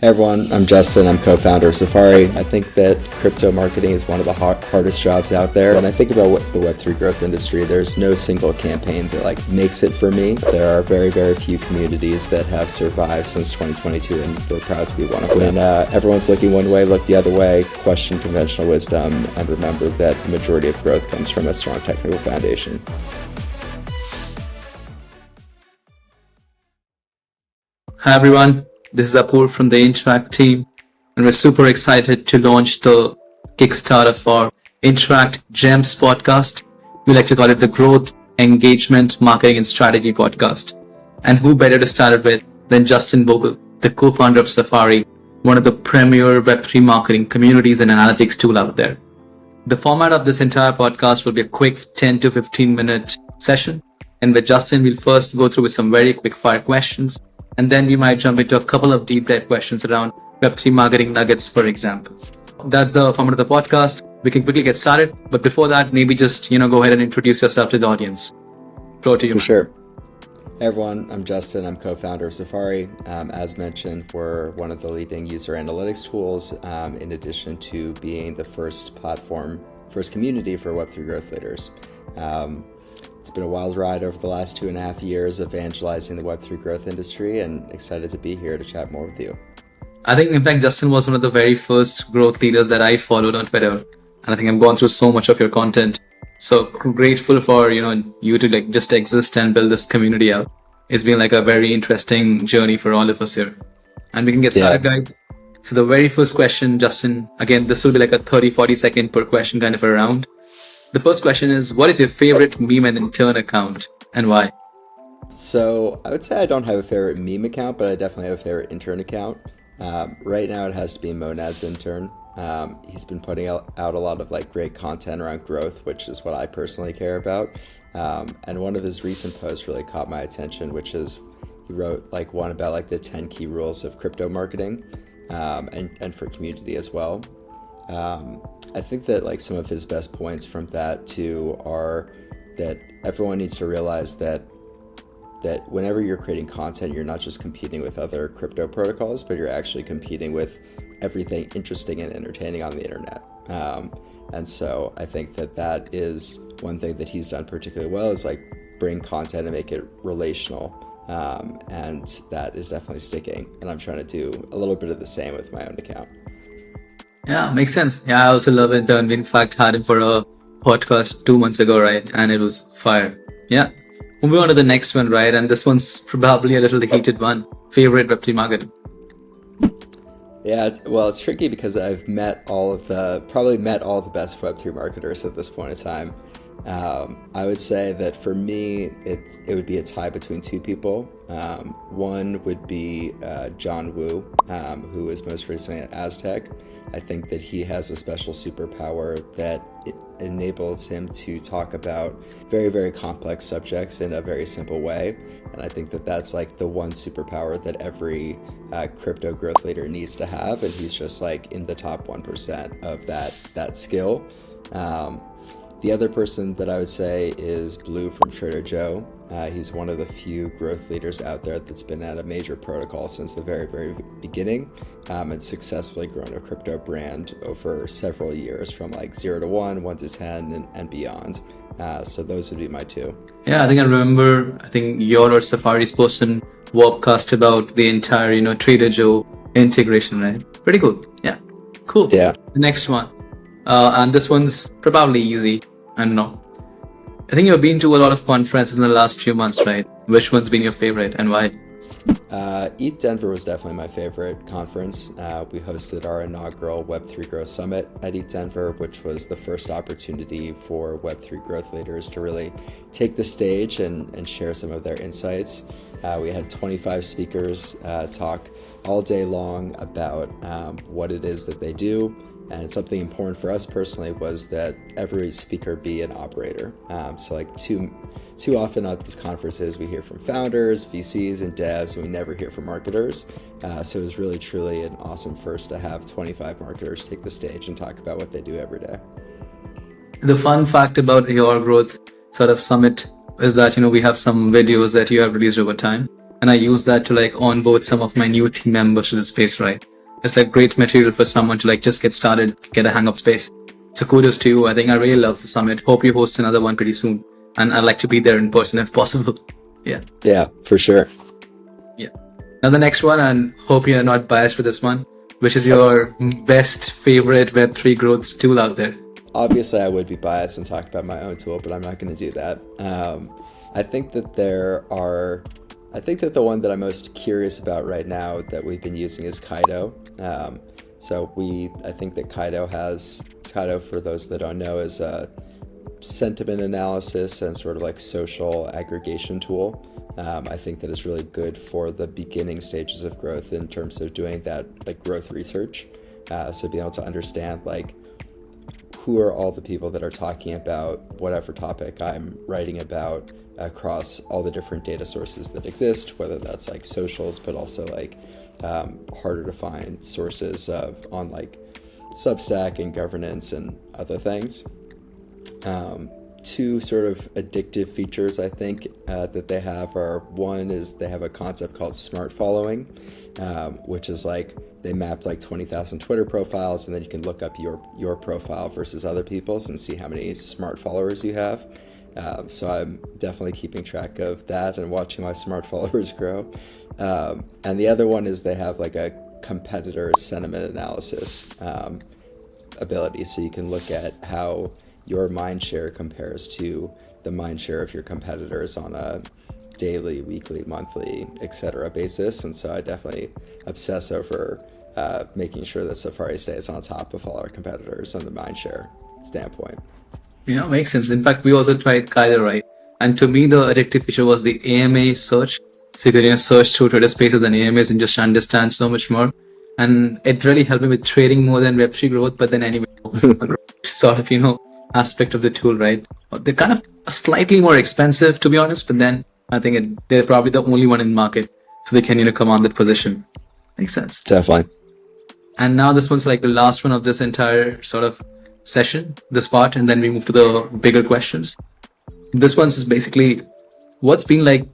Hey everyone, I'm Justin. I'm co-founder of Safary. I think that crypto marketing is one of the hardest jobs out there. When I think about what the Web3 growth industry, there's no single campaign that makes it for me. There are very, very few communities that have survived since 2022, and we're proud to be one of them. When everyone's looking one way, look the other way, question conventional wisdom, and remember that the majority of growth comes from a strong technical foundation. Hi everyone, this is Apur from the Intract team, and we're super excited to launch the Kickstarter for Intract Gems podcast. We like to call it the Growth, Engagement, Marketing and Strategy podcast. And who better to start it with than Justin Bogle, the co-founder of Safary, one of the premier Web3 marketing communities and analytics tool out there. The format of this entire podcast will be a quick 10 to 15 minute session. And with Justin, we'll first go through with some very quick fire questions. And then we might jump into a couple of deep dive questions around Web3 marketing nuggets, for example. That's the format of the podcast. We can quickly get started. But before that, maybe just, go ahead and introduce yourself to the audience. Floor to you. For sure. Hey everyone, I'm Justin. I'm co-founder of Safary. As mentioned, we're one of the leading user analytics tools, in addition to being the first community for Web3 growth leaders. It's been a wild ride over the last 2.5 years evangelizing the Web3 growth industry, and excited to be here to chat more with you. I think, in fact, Justin was one of the very first growth leaders that I followed on Twitter. And I think I've gone through so much of your content. So grateful for, you to just exist and build this community out. It's been a very interesting journey for all of us here. And we can get started, guys. So the very first question, Justin, again, this will be a 30-40 second per question kind of a round. The first question is, what is your favorite meme and intern account and why? So I would say I don't have a favorite meme account, but I definitely have a favorite intern account. Right now it has to be Monad's intern. He's been putting out a lot of great content around growth, which is what I personally care about. And one of his recent posts really caught my attention, which is he wrote one about the 10 key rules of crypto marketing, and for community as well. I think that some of his best points from that too are that everyone needs to realize that whenever you're creating content, you're not just competing with other crypto protocols, but you're actually competing with everything interesting and entertaining on the internet. And so I think that is one thing that he's done particularly well, is bring content and make it relational. And that is definitely sticking. And I'm trying to do a little bit of the same with my own account. Yeah, makes sense. Yeah, I also love intern. We in fact had him for a podcast 2 months ago, right? And it was fire. Yeah. Moving on to the next one, right? And this one's probably a little heated one. Favorite Web3 marketer? Yeah, it's tricky because I've probably met all of the best Web3 marketers at this point in time. I would say that for me, it would be a tie between two people. One would be John Wu, who was most recently at Aztec. I think that he has a special superpower that it enables him to talk about very, very complex subjects in a very simple way. And I think that that's the one superpower that every crypto growth leader needs to have. And he's just in the top 1% of that skill. The other person that I would say is Blue from Trader Joe. He's one of the few growth leaders out there that's been at a major protocol since the very, very beginning, and successfully grown a crypto brand over several years from 0 to 1, 1 to 10, and beyond. So those would be my two. Yeah, I think I remember, your or Safari's post in Webcast about the entire, Trader Joe integration, right? Pretty cool. Yeah, cool. Yeah. The next one. And this one's probably easy. I don't know. I think you've been to a lot of conferences in the last few months, right? Which one's been your favorite and why? ETH Denver was definitely my favorite conference. We hosted our inaugural Web3 Growth Summit at ETH Denver, which was the first opportunity for Web3 growth leaders to really take the stage and share some of their insights. We had 25 speakers talk all day long about what it is that they do. And something important for us personally was that every speaker be an operator. So too often at these conferences, we hear from founders, VCs, and devs, and we never hear from marketers. So it was really, truly an awesome first to have 25 marketers take the stage and talk about what they do every day. The fun fact about your growth summit is that, we have some videos that you have released over time. And I use that to onboard some of my new team members to the space, right? it's like great material for someone to like just get started, get a hang of space. So kudos to you. I think I really love the summit. Hope you host another one pretty soon. And I'd like to be there in person if possible. Yeah. Yeah, for sure. Yeah. Now the next one, and hope you're not biased for this one, which is your best favorite Web3 growth tool out there. Obviously, I would be biased and talk about my own tool, but I'm not going to do that. I think that the one that I'm most curious about right now that we've been using is Kaido. I think that Kaido, for those that don't know, is a sentiment analysis and sort of like social aggregation tool. I think that is really good for the beginning stages of growth in terms of doing that like growth research. So being able to understand like who are all the people that are talking about whatever topic I'm writing about across all the different data sources that exist, whether that's like socials, but also like harder to find sources on like Substack and governance and other things. Two sort of addictive features I think that they have are, one is they have a concept called smart following, which is like they map like 20,000 Twitter profiles, and then you can look up your profile versus other people's and see how many smart followers you have. So I'm definitely keeping track of that and watching my smart followers grow. And the other one is they have like a competitor sentiment analysis ability, so you can look at how your mind share compares to the mind share of your competitors on a daily, weekly, monthly, etc. basis. And so I definitely obsess over making sure that Safary stays on top of all our competitors on the mind share standpoint. Yeah, makes sense. In fact, we also tried Kaido, right? And to me, the addictive feature was the AMA search. So you could search through Twitter Spaces and AMAs and just understand so much more. And it really helped me with trading more than Web3 growth. But then anyway, sort of, aspect of the tool, right? They're kind of slightly more expensive, to be honest. But then I think they're probably the only one in the market. So they can, command that position. Makes sense. Definitely. And now this one's like the last one of this entire sort of session, this part, and then we move to the bigger questions. This one's is basically, what's been like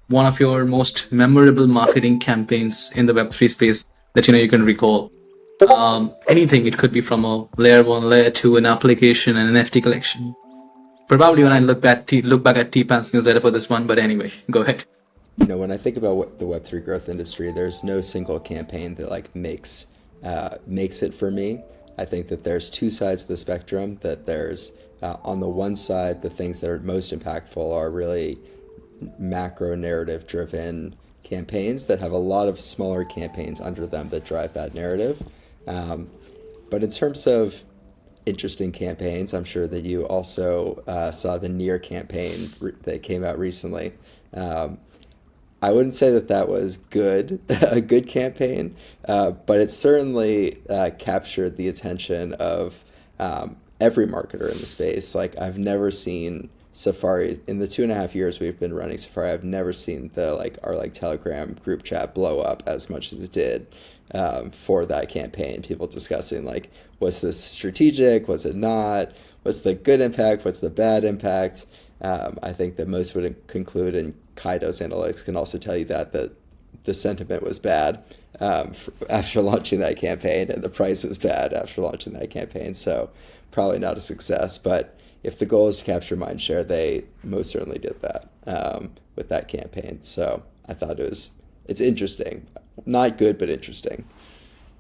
one of your most memorable marketing campaigns in the Web3 space that you can recall? Anything, it could be from a layer 1, layer 2, an application, an NFT collection. Probably when I look back at T-Pan's newsletter for this one, but anyway, go ahead. When I think about the Web3 growth industry, there's no single campaign that like makes it for me. I think that there's two sides of the spectrum, that there's on the one side, the things that are most impactful are really macro narrative driven campaigns that have a lot of smaller campaigns under them that drive that narrative. But in terms of interesting campaigns, I'm sure that you also saw the Near campaign that came out recently. I wouldn't say that was a good campaign, but it certainly captured the attention of every marketer in the space. Like, I've never seen Safary, in the 2.5 years we've been running Safary, I've never seen our Telegram group chat blow up as much as it did for that campaign. People discussing like, was this strategic? Was it not? What's the good impact? What's the bad impact? I think that most would conclude, and Kaido's analytics can also tell you that the sentiment was bad after launching that campaign, and the price was bad after launching that campaign. So probably not a success. But if the goal is to capture mind share, they most certainly did that with that campaign. So I thought it's interesting. Not good, but interesting.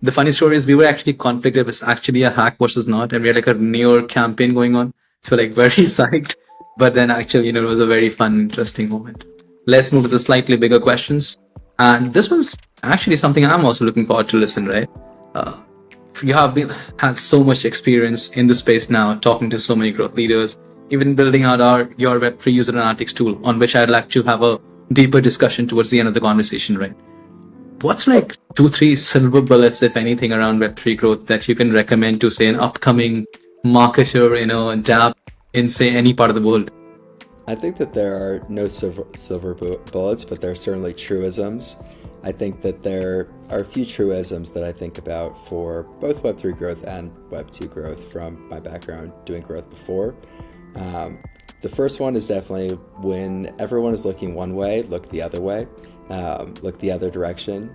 The funny story is we were actually conflicted. It was actually a hack versus not, and we had like a Near campaign going on. So like very psyched. But then actually, it was a very fun, interesting moment. Let's move to the slightly bigger questions. And this one's actually something I'm also looking forward to listen, right? You have had so much experience in the space now, talking to so many growth leaders, even building out your Web3 user analytics tool, on which I'd like to have a deeper discussion towards the end of the conversation, right? What's like 2-3 silver bullets, if anything, around Web3 growth that you can recommend to, say, an upcoming marketer, dApp in, say, any part of the world? I think that there are no silver bullets, but there are certainly truisms. I think that there are a few truisms that I think about for both Web3 growth and Web2 growth from my background doing growth before. The first one is definitely, when everyone is looking one way, look the other way, look the other direction.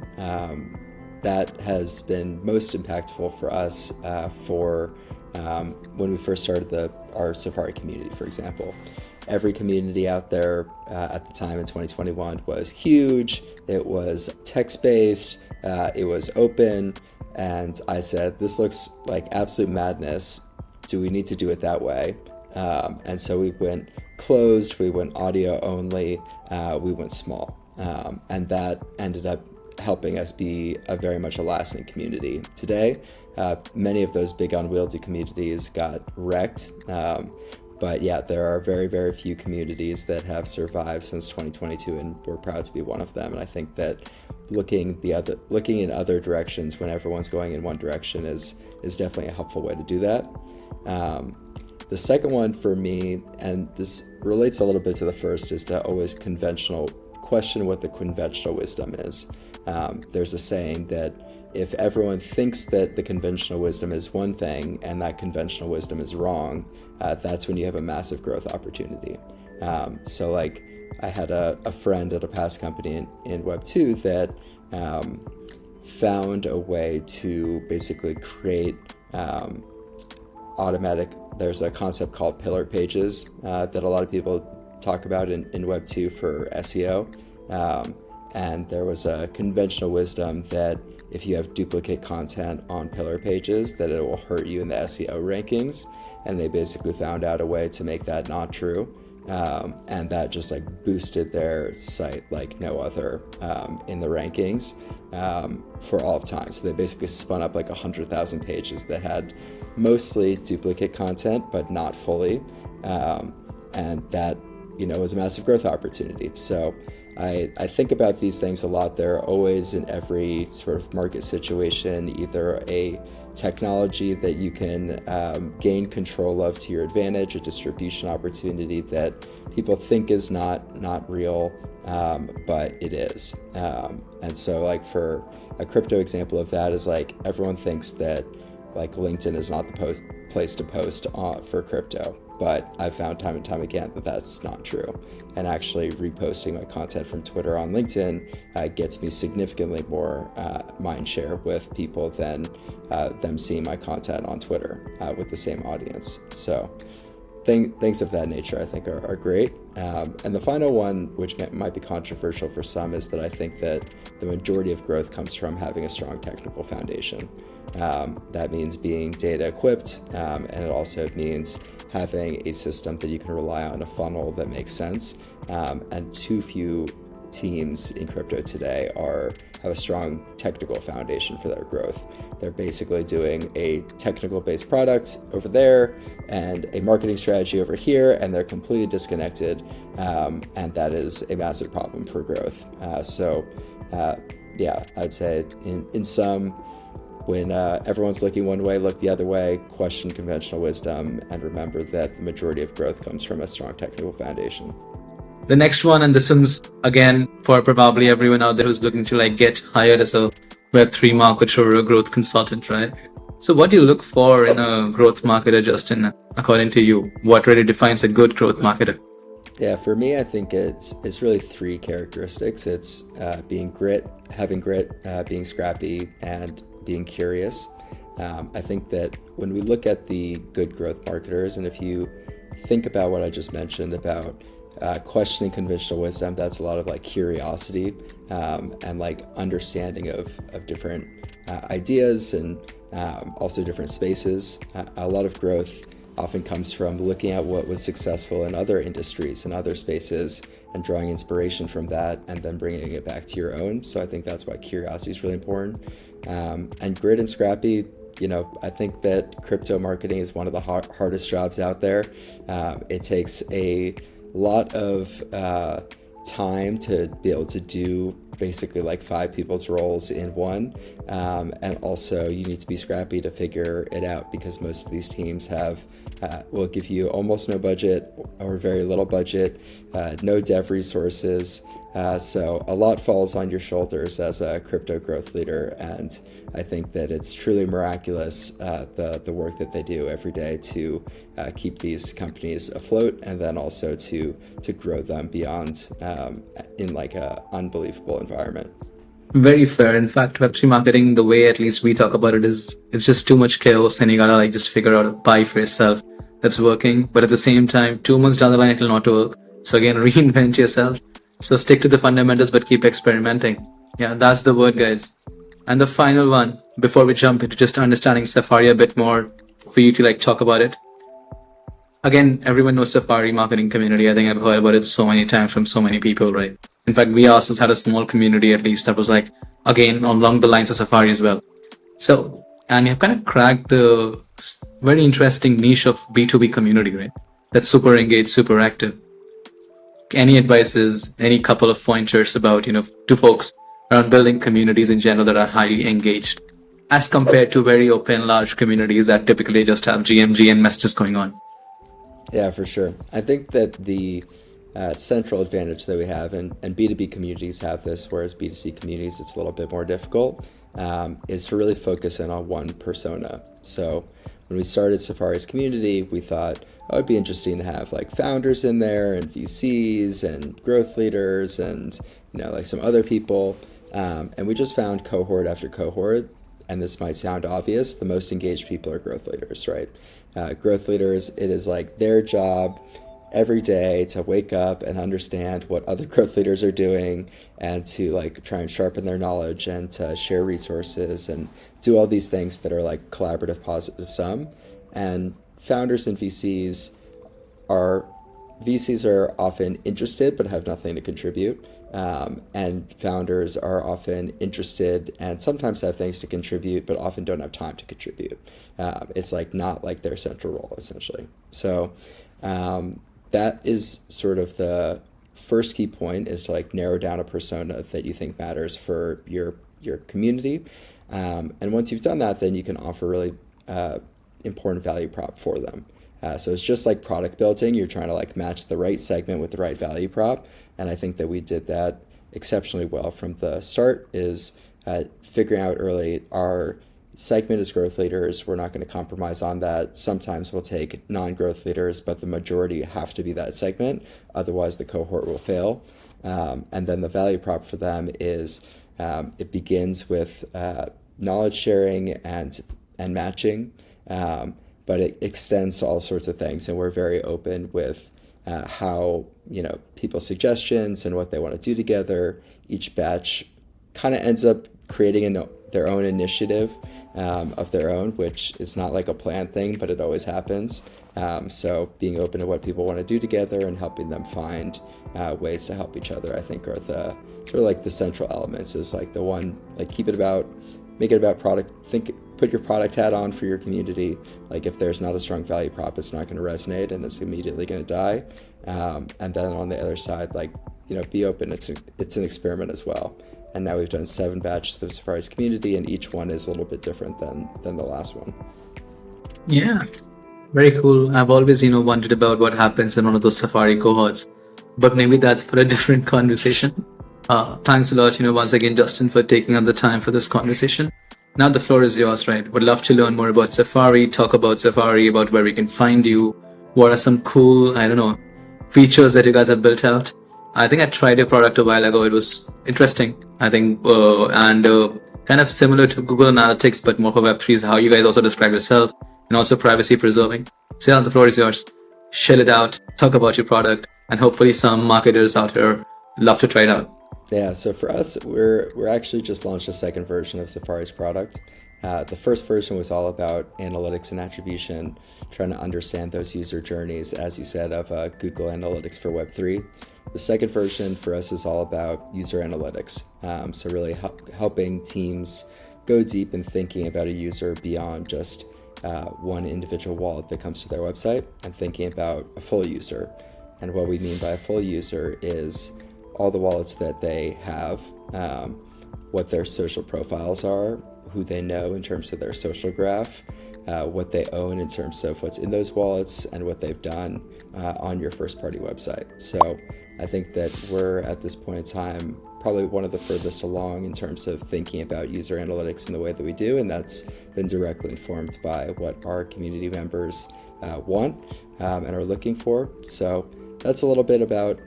that has been most impactful for us when we first started our Safary community, for example. Every community out there at the time in 2021 was huge. It was text-based. It was open. And I said, this looks like absolute madness. Do we need to do it that way? And so we went closed, we went audio only, we went small. And that ended up helping us be very much a lasting community. Today, many of those big unwieldy communities got wrecked. But yeah, there are very, very few communities that have survived since 2022, and we're proud to be one of them. And I think that looking in other directions when everyone's going in one direction is definitely a helpful way to do that. The second one for me, and this relates a little bit to the first, is to always question what the conventional wisdom is. There's a saying that if everyone thinks that the conventional wisdom is one thing and that conventional wisdom is wrong, that's when you have a massive growth opportunity. So like I had a friend at a past company in Web2 that found a way to basically create there's a concept called pillar pages that a lot of people talk about in Web2 for SEO. And there was a conventional wisdom that if you have duplicate content on pillar pages, that it will hurt you in the SEO rankings. And they basically found out a way to make that not true. And that just like boosted their site like no other in the rankings for all of time. So they basically spun up like 100,000 pages that had mostly duplicate content, but not fully. And that, was a massive growth opportunity. So I think about these things a lot. They're always in every sort of market situation, either a technology that you can gain control of to your advantage, a distribution opportunity that people think is not real, but it is. And so like for a crypto example of that is like everyone thinks that like LinkedIn is not the place to post for crypto. But I've found time and time again that that's not true. And actually reposting my content from Twitter on LinkedIn gets me significantly more mind share with people than them seeing my content on Twitter with the same audience. So things of that nature I think are great. And the final one, which might be controversial for some, is that I think that the majority of growth comes from having a strong technical foundation. That means being data equipped, and it also means having a system that you can rely on, a funnel that makes sense. And too few teams in crypto today have a strong technical foundation for their growth. They're basically doing a technical-based product over there and a marketing strategy over here, and they're completely disconnected, and that is a massive problem for growth. I'd say in sum, when everyone's looking one way, look the other way, question conventional wisdom, and remember that the majority of growth comes from a strong technical foundation. The next one, and this one's again for probably everyone out there who's looking to like get hired as a Web3 marketer or a growth consultant, right? So what do you look for in a growth marketer, Justin, according to you? What really defines a good growth marketer? Yeah, for me, I think it's really three characteristics. It's having grit, being scrappy, and being curious. I think that when we look at the good growth marketers, and if you think about what I just mentioned about questioning conventional wisdom, that's a lot of like curiosity and like understanding of different ideas and also different spaces. A lot of growth often comes from looking at what was successful in other industries and other spaces and drawing inspiration from that and then bringing it back to your own. So I think that's why curiosity is really important. And grit and scrappy, I think that crypto marketing is one of the hardest jobs out there. It takes a lot of time to be able to do basically like 5 people's roles in one. And also you need to be scrappy to figure it out, because most of these teams will give you almost no budget or very little budget, no dev resources. So a lot falls on your shoulders as a crypto growth leader, and I think that it's truly miraculous the work that they do every day to keep these companies afloat, and then also to grow them beyond in like a unbelievable environment. Very fair. In fact, Web3 marketing, the way at least we talk about it is it's just too much chaos and you gotta like just figure out a pie for yourself that's working. But at the same time, 2 months down the line, it'll not work. So again, reinvent yourself. So stick to the fundamentals, but keep experimenting. Yeah, that's the word, guys. And the final one, before we jump into just understanding Safari a bit more, for you to like talk about it. Again, everyone knows Safari marketing community. I think I've heard about it so many times from so many people, right? In fact, we ourselves had a small community at least that was like, again, along the lines of Safari as well. So, and you've kind of cracked the very interesting niche of B2B community, right? That's super engaged, super active. Any advices, any couple of pointers about, to folks around building communities in general that are highly engaged as compared to very open, large communities that typically just have GMG and messages going on? Yeah, for sure. I think that the central advantage that we have, and B2B communities have this, whereas B2C communities, it's a little bit more difficult, is to really focus in on one persona. So when we started Safari's community, we thought, oh, it'd be interesting to have like founders in there and VCs and growth leaders and, like some other people. And we just found cohort after cohort, and this might sound obvious, the most engaged people are growth leaders, right? Growth leaders, it is like their job every day to wake up and understand what other growth leaders are doing and to like try and sharpen their knowledge and to share resources and do all these things that are like collaborative positive sum. And founders and VCs are often interested but have nothing to contribute. And founders are often interested and sometimes have things to contribute, but often don't have time to contribute. It's like not like their central role, essentially. So that is sort of the first key point, is to like narrow down a persona that you think matters for your community. And once you've done that, then you can offer really important value prop for them. So it's just like product building. You're trying to like match the right segment with the right value prop. And I think that we did that exceptionally well from the start, is figuring out early our segment as growth leaders. We're not going to compromise on that. Sometimes we'll take non-growth leaders, but the majority have to be that segment. Otherwise the cohort will fail. And then the value prop for them is it begins with knowledge sharing and matching. But it extends to all sorts of things, and we're very open with how people's suggestions and what they want to do together. Each batch kind of ends up creating their own initiative of their own, which is not like a planned thing, but it always happens. So being open to what people want to do together and helping them find ways to help each other, I think, are the sort of like the central elements. Is like the one, like make it about product. Put your product hat on for your community. Like if there's not a strong value prop, it's not going to resonate and it's immediately going to die. And then on the other side, like, be open. It's an experiment as well. And now we've done 7 batches of Safari's community, and each one is a little bit different than the last one. Yeah, very cool. I've always, wondered about what happens in one of those Safari cohorts, but maybe that's for a different conversation. Thanks a lot, once again, Justin, for taking on the time for this conversation. Now the floor is yours, right? Would love to learn more about Safari, talk about Safari, about where we can find you. What are some cool, features that you guys have built out? I think I tried your product a while ago. It was interesting, I think, and kind of similar to Google Analytics, but more for Web3 is how you guys also describe yourself, and also privacy preserving. So yeah, the floor is yours. Shell it out, talk about your product, and hopefully some marketers out here love to try it out. Yeah, so for us, we're actually just launched a second version of Safari's product. The first version was all about analytics and attribution, trying to understand those user journeys, as you said, of Google Analytics for Web3. The second version for us is all about user analytics. So really helping teams go deep in thinking about a user beyond just one individual wallet that comes to their website, and thinking about a full user. And what we mean by a full user is all the wallets that they have, what their social profiles are, who they know in terms of their social graph, what they own in terms of what's in those wallets, and what they've done on your first-party website. So I think that we're at this point in time probably one of the furthest along in terms of thinking about user analytics in the way that we do, and that's been directly informed by what our community members want and are looking for. So that's a little bit about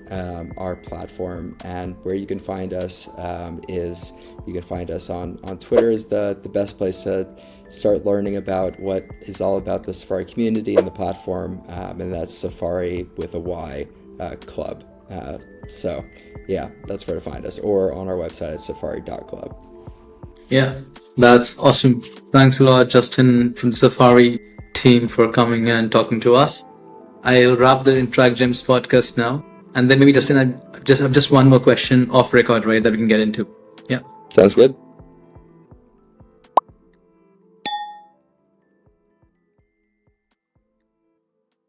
our platform. And where you can find us is you can find us on Twitter is the best place to start learning about what is all about the Safary community and the platform, and that's Safary with a Y club. So yeah, that's where to find us, or on our website at safary.club. Yeah, that's awesome. Thanks a lot, Justin, from the Safary team, for coming and talking to us. I'll wrap the Intract Gems podcast now, and then maybe Justin, I've just one more question off record, right, that we can get into. Yeah. Sounds good.